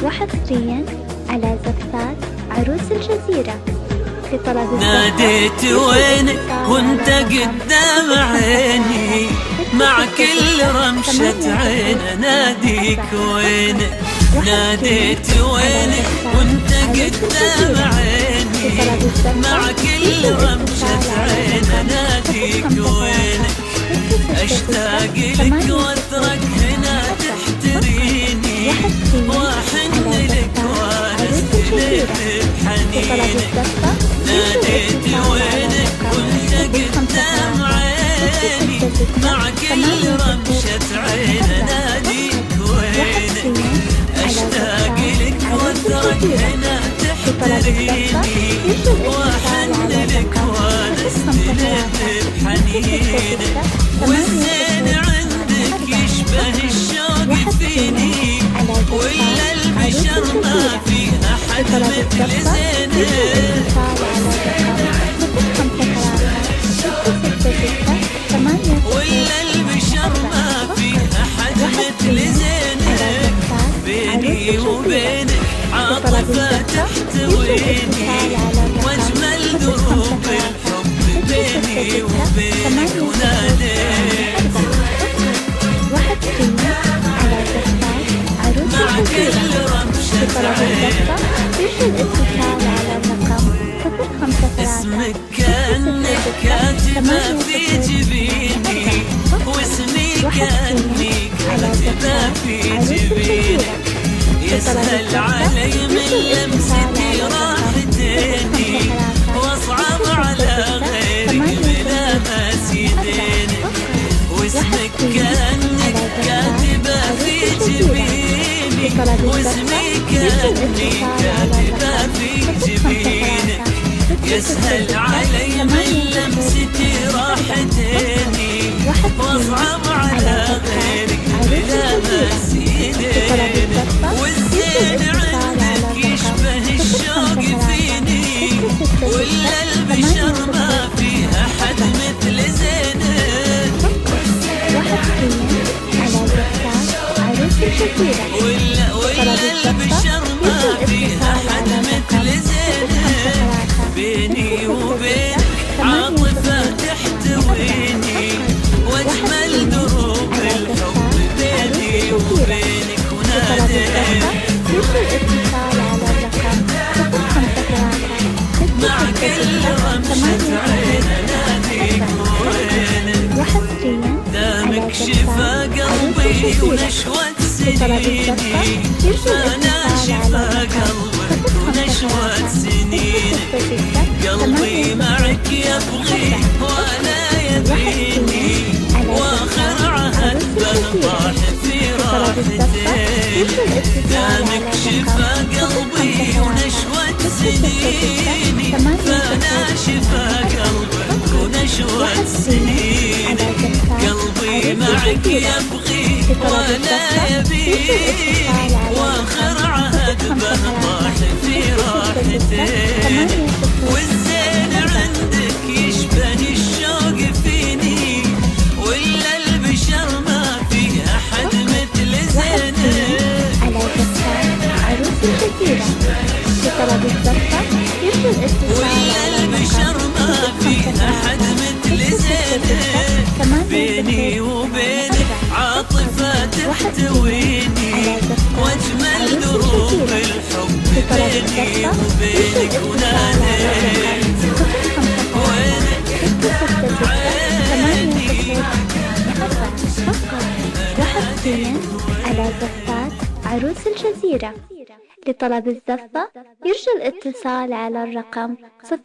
وحصريا على زفات عروس الجزيرة لطلب ناديت وينك وانت قدام عيني، مع كل رمشة عين ناديك وينك. ناديت وينك وانت قدام عيني، مع كل رمشة عين ناديك وينك. اشتاق لك واثرك هنا تحتريني، واحن لك واستلف بحنينك. ناديت وينك وانت قدام عيني، مع كل رمشة عين ناديك وينك. اشتاق لك واثرك هنا تحتريني، واحن لك واستلف بحنينك. والزين عندك يشبه الشوق فيني، ولا البشر ما في أحد مثل زينك. ولا البشر ما في أحد مثل زينك. بيني وبينك عاطفة تحتويني، واجمل دروب الحب بيني وبينك. وناديت مع كل رمشة عين اسمك كأنك كاتبة في جبيني، واسمي كأني كاتبة في جبيني. يسهل علي من لمستي راحتيني، واصعب على غيري بلمس يديني. واسمك كأنك كاتبة في جبيني، واسمي كأني كاتبة في جبينك. يسهل علي من لمستي راحتيني، واصعب على غيري بلمس يديني. والزين عندك يشبه الشوق فيني، ولا البشر ما في أحد مثل زينك. ولا البشر ما في أحد مثل زينك. بيني وبينك عاطفة تحتويني، واجمل دروب الحب بيني وبينك. وناديت مع كل رمشة عين ناديك وينك. دامك شفا قلبي ونشوة سنيني، فانا شفا قلبك ونشوة سنينك. قلبي معك يبغي ولا يبيني، واخر عهد بنطاح في راحتين. دامك شفا قلبي ونشوة سنيني، فانا شفا قلبك ونشوة سنيني. قلبي معك يبغي ولا يبيني، واخر عهد بنطاح في راحتين. والزين عندك يشبه الشوق فيني، ولا البشر ما في أحد مثل زينك. ولا البشر ما في أحد مثل زينك. بيني وبينك عاطفة تحتويني، واجمل دروب الحب بيني وبينك. وناديت وينك عيني. وحصريا على زفات عروس الجزيرة لطلب الزفة يرجى الاتصال على الرقم 0